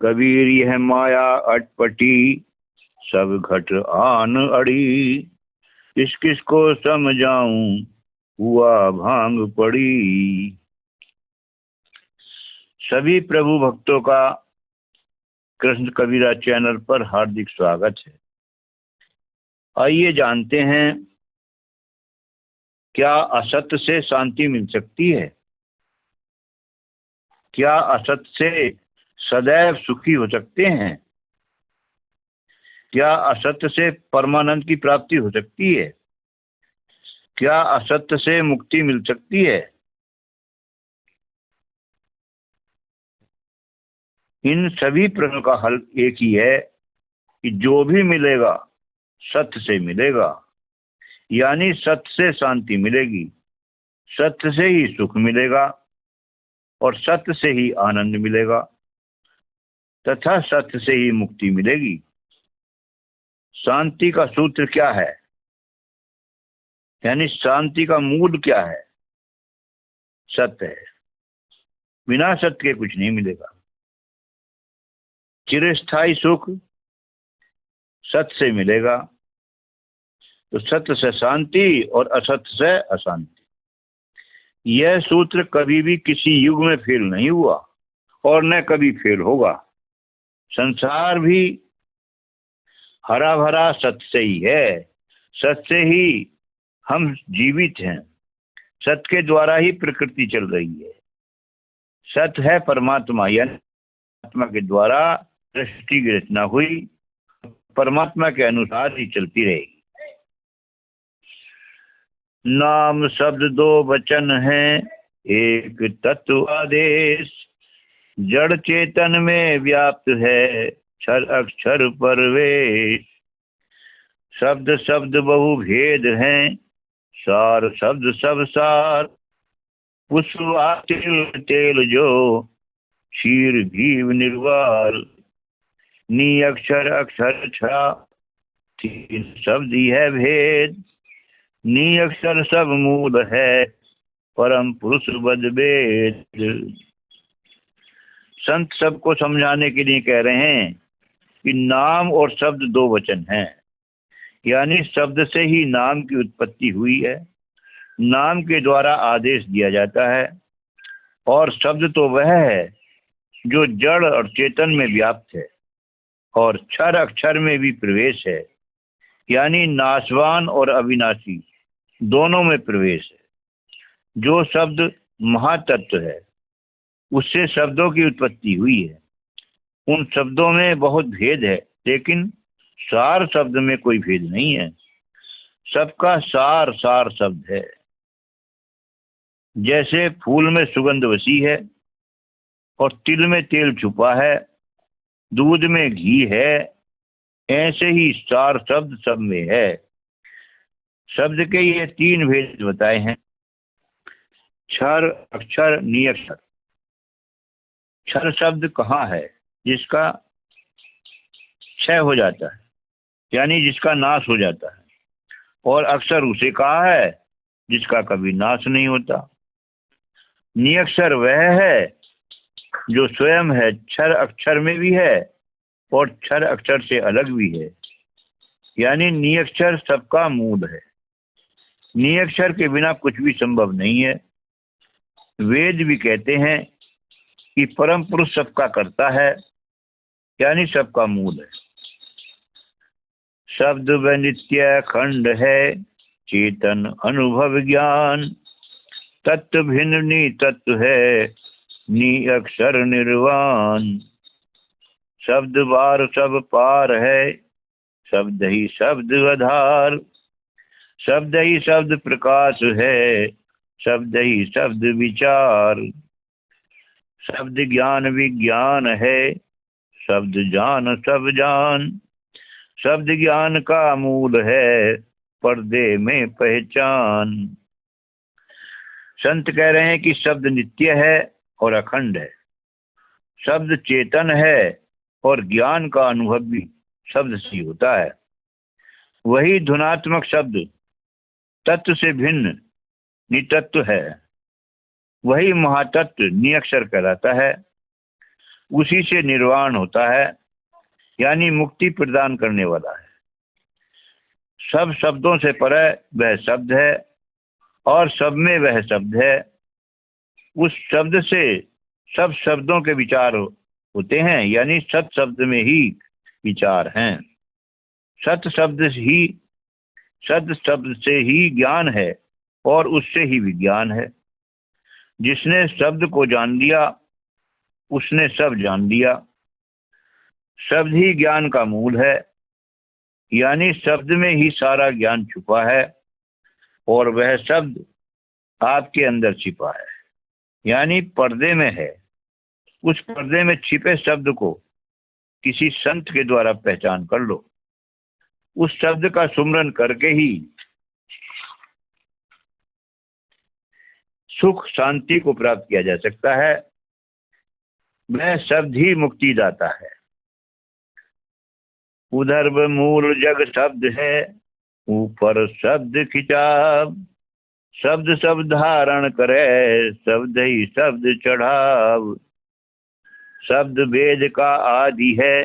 कबीर यह माया अटपटी, सब घट आन अड़ी। किस किस को समझाऊं, हुआ भांग पड़ी। सभी प्रभु भक्तों का कृष्ण कबीरा चैनल पर हार्दिक स्वागत है। आइए जानते हैं, क्या असत्य से शांति मिल सकती है? क्या असत्य से सदैव सुखी हो सकते हैं? क्या असत्य से परमानंद की प्राप्ति हो सकती है? क्या असत्य से मुक्ति मिल सकती है? इन सभी प्रश्नों का हल एक ही है कि जो भी मिलेगा सत्य से मिलेगा, यानी सत्य से शांति मिलेगी, सत्य से ही सुख मिलेगा और सत्य से ही आनंद मिलेगा तथा सत्य से ही मुक्ति मिलेगी। शांति का सूत्र क्या है, यानी शांति का मूल क्या है? सत्य है। बिना सत्य के कुछ नहीं मिलेगा। चिरस्थायी सुख सत्य से मिलेगा, तो सत्य से शांति और असत्य से अशांति। यह सूत्र कभी भी किसी युग में फेल नहीं हुआ और न कभी फेल होगा। संसार भी हरा भरा सत्य से ही है। सत्य से ही हम जीवित हैं। सत्य के द्वारा ही प्रकृति चल रही है। सत्य है परमात्मा, यानी परमात्मा के द्वारा सृष्टि की रचना हुई, परमात्मा के अनुसार ही चलती रहेगी। नाम शब्द दो वचन है, एक तत्व आदेश। जड़ चेतन में व्याप्त है, क्षर अक्षर परवेश। शब्द शब्द बहु भेद हैं, सार शब्द सब सार। पुष्पा तिल तेल जो, क्षीर घीव निर्वाल। नी अक्षर अक्षर छा, तीन शब्द ही है भेद। नी अक्षर सब मूल है, परम पुरुष बद वेद। संत सबको समझाने के लिए कह रहे हैं कि नाम और शब्द दो वचन हैं, यानी शब्द से ही नाम की उत्पत्ति हुई है। नाम के द्वारा आदेश दिया जाता है और शब्द तो वह है जो जड़ और चेतन में व्याप्त है और क्षर अक्षर में भी प्रवेश है, यानी नाशवान और अविनाशी दोनों में प्रवेश है। जो शब्द महातत्व है, उससे शब्दों की उत्पत्ति हुई है। उन शब्दों में बहुत भेद है, लेकिन सार शब्द में कोई भेद नहीं है। सबका सार सार शब्द है। जैसे फूल में सुगंध वसी है और तिल में तेल छुपा है, दूध में घी है, ऐसे ही सार शब्द सब में है। शब्द के ये तीन भेद बताए हैं, क्षर अक्षर नियक्षर। क्षर शब्द कहाँ है? जिसका क्षय हो जाता है, यानी जिसका नाश हो जाता है। और अक्षर उसे कहा है जिसका कभी नाश नहीं होता। नियक्षर वह है जो स्वयं है, क्षर अक्षर में भी है और क्षर अक्षर से अलग भी है, यानी नियक्षर सबका मूल है। नियक्षर के बिना कुछ भी संभव नहीं है। वेद भी कहते हैं कि परम पुरुष सबका करता है, यानी सबका मूल है। शब्द व नित्य खंड है, चेतन अनुभव ज्ञान। तत्व भिन्न नी तत्व है, नी अक्षर निर्वाण। शब्द बार सब पार है, शब्द ही शब्द आधार। शब्द ही शब्द प्रकाश है, शब्द ही शब्द विचार। शब्द ज्ञान विज्ञान है, शब्द जान सब जान। शब्द ज्ञान का मूल है, पर्दे में पहचान। संत कह रहे हैं कि शब्द नित्य है और अखंड है। शब्द चेतन है और ज्ञान का अनुभव भी शब्द से होता है। वही धुनात्मक शब्द तत्व से भिन्न नितत्व है। वही महातत्व नियक्षर कहलाता है। उसी से निर्वाण होता है, यानी मुक्ति प्रदान करने वाला है। सब शब्दों से परे वह शब्द है और सब में वह शब्द है। उस शब्द से सब शब्दों के विचार होते हैं, यानी सत शब्द में ही विचार हैं। सत शब्द से ही ज्ञान है और उससे ही विज्ञान है। जिसने शब्द को जान लिया उसने सब जान लिया। शब्द ही ज्ञान का मूल है, यानी शब्द में ही सारा ज्ञान छुपा है और वह शब्द आपके अंदर छिपा है, यानी पर्दे में है। उस पर्दे में छिपे शब्द को किसी संत के द्वारा पहचान कर लो। उस शब्द का सुमरन करके ही सुख शांति को प्राप्त किया जा सकता है। वह शब्द ही मुक्ति दाता है। उधर मूल जग शब्द है, ऊपर शब्द खिंचाव। शब्द सब धारण करे, शब्द ही शब्द चढ़ाव। शब्द वेद का आदि है,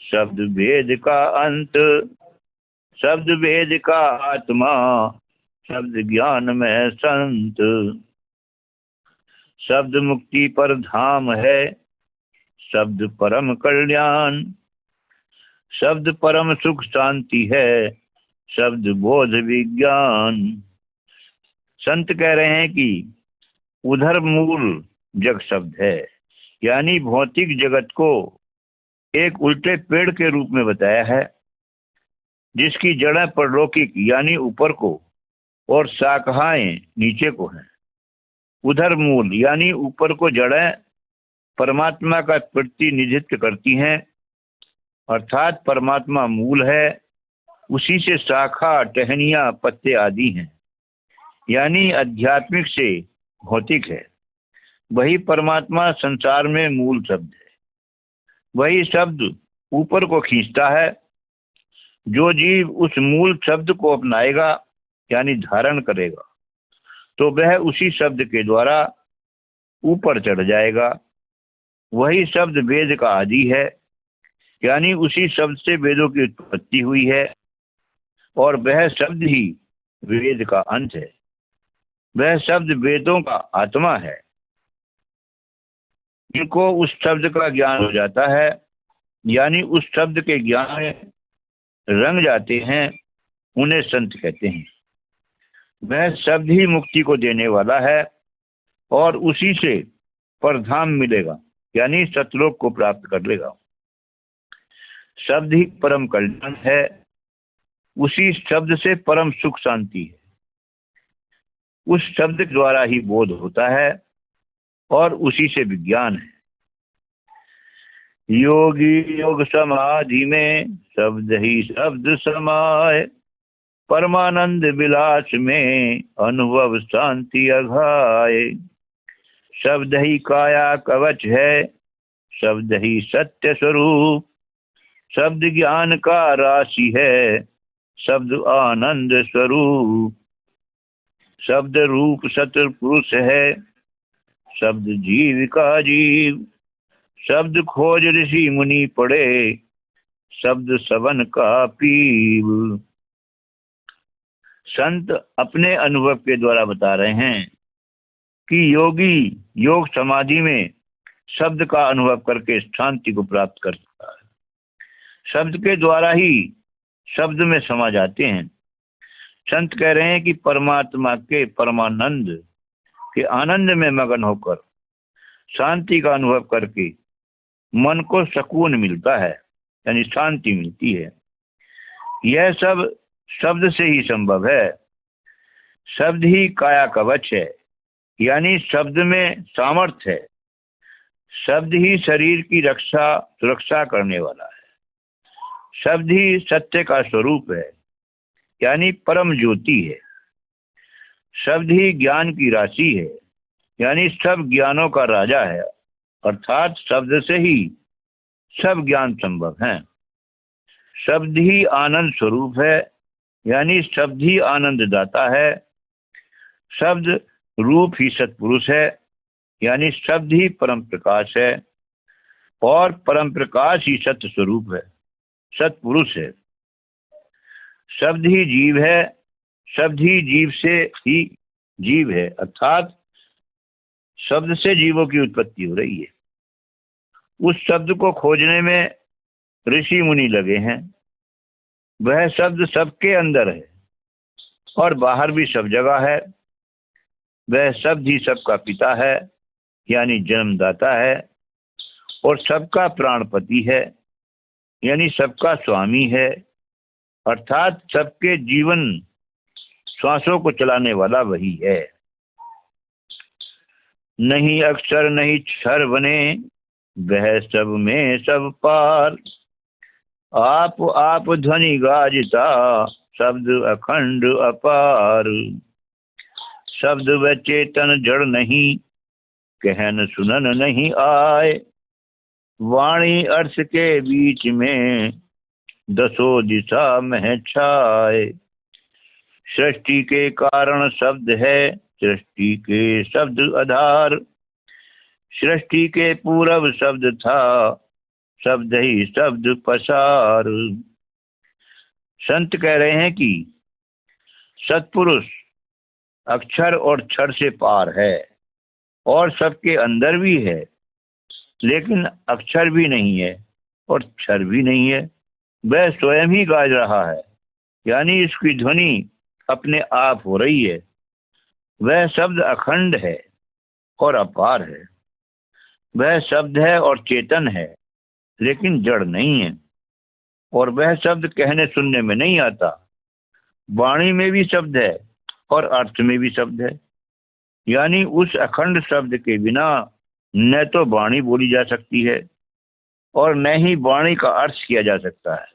शब्द वेद का अंत। शब्द वेद का आत्मा, शब्द ज्ञान में संत। शब्द मुक्ति पर धाम है, शब्द परम कल्याण। शब्द परम सुख शांति है, शब्द बोध विज्ञान। संत कह रहे हैं कि उधर मूल जग शब्द है, यानी भौतिक जगत को एक उल्टे पेड़ के रूप में बताया है, जिसकी जड़ें परलौकिक यानी ऊपर को और शाखाएं नीचे को हैं। उधर मूल यानी ऊपर को जड़ें परमात्मा का प्रतिनिधित्व करती हैं, अर्थात परमात्मा मूल है। उसी से शाखा टहनियां पत्ते आदि हैं, यानी आध्यात्मिक से भौतिक है। वही परमात्मा संसार में मूल शब्द है। वही शब्द ऊपर को खींचता है। जो जीव उस मूल शब्द को अपनाएगा यानी धारण करेगा, तो वह उसी शब्द के द्वारा ऊपर चढ़ जाएगा। वही शब्द वेद का आदि है, यानी उसी शब्द से वेदों की उत्पत्ति हुई है और वह शब्द ही वेद का अंत है। वह शब्द वेदों का आत्मा है। जिनको उस शब्द का ज्ञान हो जाता है, यानी उस शब्द के ज्ञान में रंग जाते हैं, उन्हें संत कहते हैं। वह शब्द ही मुक्ति को देने वाला है और उसी से परधाम मिलेगा, यानी सतलोक को प्राप्त कर लेगा। शब्द ही परम कल्याण है। उसी शब्द से परम सुख शांति है। उस शब्द द्वारा ही बोध होता है और उसी से विज्ञान है। योगी योग समाधि में शब्द ही शब्द समाए। परमानंद विलास में अनुभव शांति अघाए। शब्द ही काया कवच है, शब्द ही सत्य स्वरूप। शब्द ज्ञान का राशि है, शब्द आनंद स्वरूप। शब्द रूप सत पुरुष है, शब्द जीव का जीव। शब्द खोज ऋषि मुनि पढ़े, शब्द सवन का पीव। संत अपने अनुभव के द्वारा बता रहे हैं कि योगी योग समाधि में शब्द का अनुभव करके शांति को प्राप्त करता है। शब्द के द्वारा ही शब्द में समा जाते हैं। संत कह रहे हैं कि परमात्मा के परमानंद के आनंद में मगन होकर शांति का अनुभव करके मन को सुकून मिलता है, यानी शांति मिलती है। यह सब शब्द से ही संभव है। शब्द ही काया कवच है, यानी शब्द में सामर्थ्य है। शब्द ही शरीर की सुरक्षा करने वाला है। शब्द ही सत्य का स्वरूप है, यानी परम ज्योति है। शब्द ही ज्ञान की राशि है, यानी सब ज्ञानों का राजा है, अर्थात शब्द से ही सब ज्ञान संभव है। शब्द ही आनंद स्वरूप है, यानी शब्द ही आनंद दाता है। शब्द रूप ही सतपुरुष है, यानी शब्द ही परम प्रकाश है। और परम प्रकाश ही सत्य स्वरूप है, सत्पुरुष है। शब्द ही जीव है, शब्द ही जीव से ही जीव है, अर्थात शब्द से जीवों की उत्पत्ति हो रही है। उस शब्द को खोजने में ऋषि मुनि लगे हैं। वह शब्द सबके अंदर है और बाहर भी सब जगह है। वह शब्द ही सबका पिता है, यानी जन्मदाता है, और सबका प्राणपति है, यानी सबका स्वामी है, अर्थात सबके जीवन श्वासों को चलाने वाला वही है। नहीं अक्षर नहीं क्षर बने, वह सब में सब पार। आप ध्वनि गाजिता, शब्द अखंड अपार। शब्द व चेतन जड़ नहीं, कहन सुनन नहीं आए। वाणी अर्थ के बीच में, दसों दिशा में छाए। सृष्टि के कारण शब्द है, सृष्टि के शब्द आधार। सृष्टि के पूर्व शब्द था, शब्द ही शब्द पसार। संत कह रहे हैं कि सत्पुरुष अक्षर और क्षर से पार है और सबके अंदर भी है, लेकिन अक्षर भी नहीं है और क्षर भी नहीं है। वह स्वयं ही गा रहा है, यानी इसकी ध्वनि अपने आप हो रही है। वह शब्द अखंड है और अपार है। वह शब्द है और चेतन है, लेकिन जड़ नहीं है। और वह शब्द कहने सुनने में नहीं आता। वाणी में भी शब्द है और अर्थ में भी शब्द है, यानी उस अखंड शब्द के बिना न तो वाणी बोली जा सकती है और न ही वाणी का अर्थ किया जा सकता है।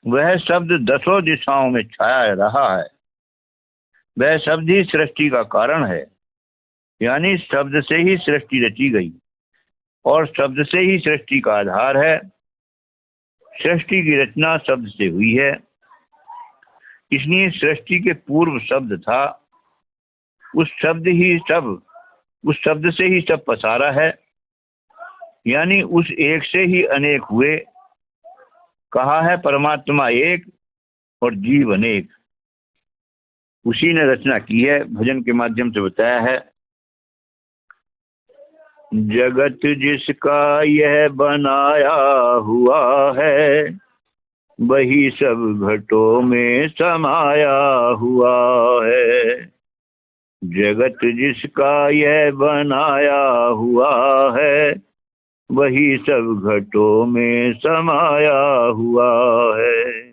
वह शब्द दसों दिशाओं में छाया रहा है। वह शब्द ही सृष्टि का कारण है, यानी शब्द से ही सृष्टि रची गई और शब्द से ही सृष्टि का आधार है। सृष्टि की रचना शब्द से हुई है, इसलिए सृष्टि के पूर्व शब्द था। उस शब्द से ही सब पसारा है, यानी उस एक से ही अनेक हुए। कहा है परमात्मा एक और जीव अनेक। उसी ने रचना की है, भजन के माध्यम से बताया है। जगत जिसका यह बनाया हुआ है, वही सब घटों में समाया हुआ है। जगत जिसका यह बनाया हुआ है, वही सब घटों में समाया हुआ है।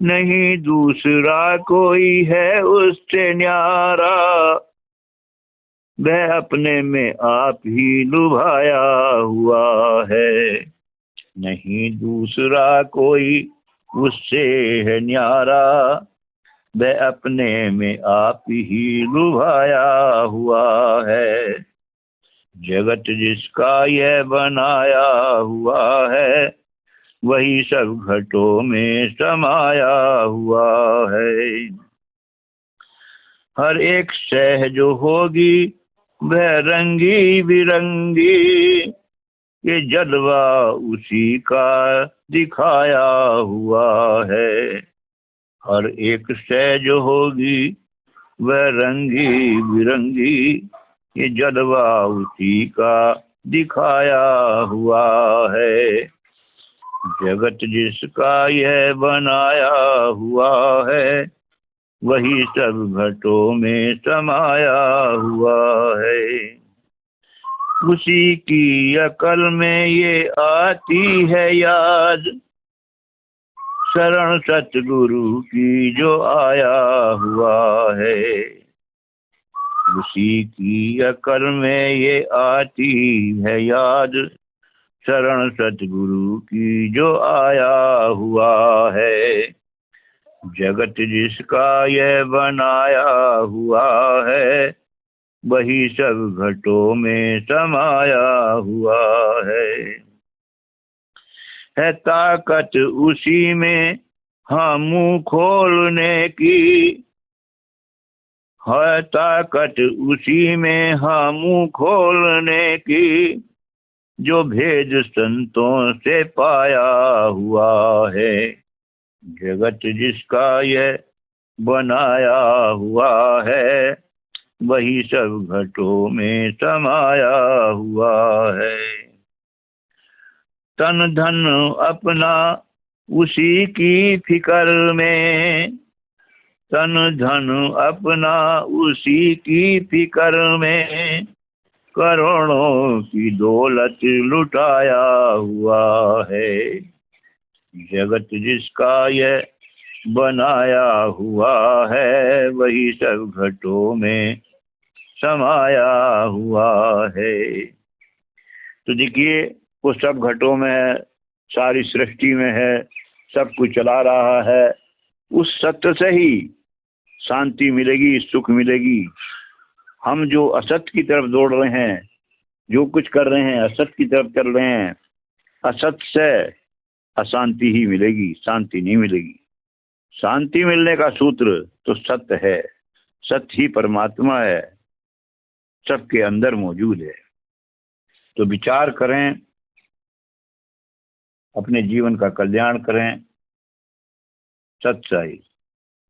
नहीं दूसरा कोई है उससे न्यारा, वह अपने में आप ही लुभाया हुआ है। नहीं दूसरा कोई उससे है न्यारा, वह अपने में आप ही लुभाया हुआ है। जगत जिसका यह बनाया हुआ है, वही सब घटों में समाया हुआ है। हर एक शह जो होगी वह रंगी बिरंगी, ये जलवा उसी का दिखाया हुआ है। हर एक शह जो होगी वह रंगी बिरंगी, ये जलवा उसी का दिखाया हुआ है। जगत जिसका यह बनाया हुआ है, वही सब घटों में समाया हुआ है। उसी की अकल में ये आती है याद, शरण सतगुरु की जो आया हुआ है। उसी की अकल में ये आती है याद, शरण सतगुरु की जो आया हुआ है। जगत जिसका यह बनाया हुआ है, वही सब घटों में समाया हुआ है ताकत उसी में हाँ मुंह खोलने की, है ताकत उसी में हाँ मुंह खोलने की। जो भेद संतों से पाया हुआ है। जगत जिसका यह बनाया हुआ है, वही सब घटों में समाया हुआ है। तन धन अपना उसी की फिक्र में, तन धन अपना उसी की फिक्र में, करोड़ों की दौलत लुटाया हुआ है। जगत जिसका यह बनाया हुआ है, वही सब घटों में समाया हुआ है। तो देखिए वो सब घटों में है, सारी सृष्टि में है, सब कुछ चला रहा है। उस सत्य से ही शांति मिलेगी, सुख मिलेगी। हम जो असत की तरफ दौड़ रहे हैं, जो कुछ कर रहे हैं असत की तरफ चल रहे हैं, असत से अशांति ही मिलेगी, शांति नहीं मिलेगी। शांति मिलने का सूत्र तो सत्य है, सत्य ही परमात्मा है, सबके अंदर मौजूद है। तो विचार करें, अपने जीवन का कल्याण करें। सत्य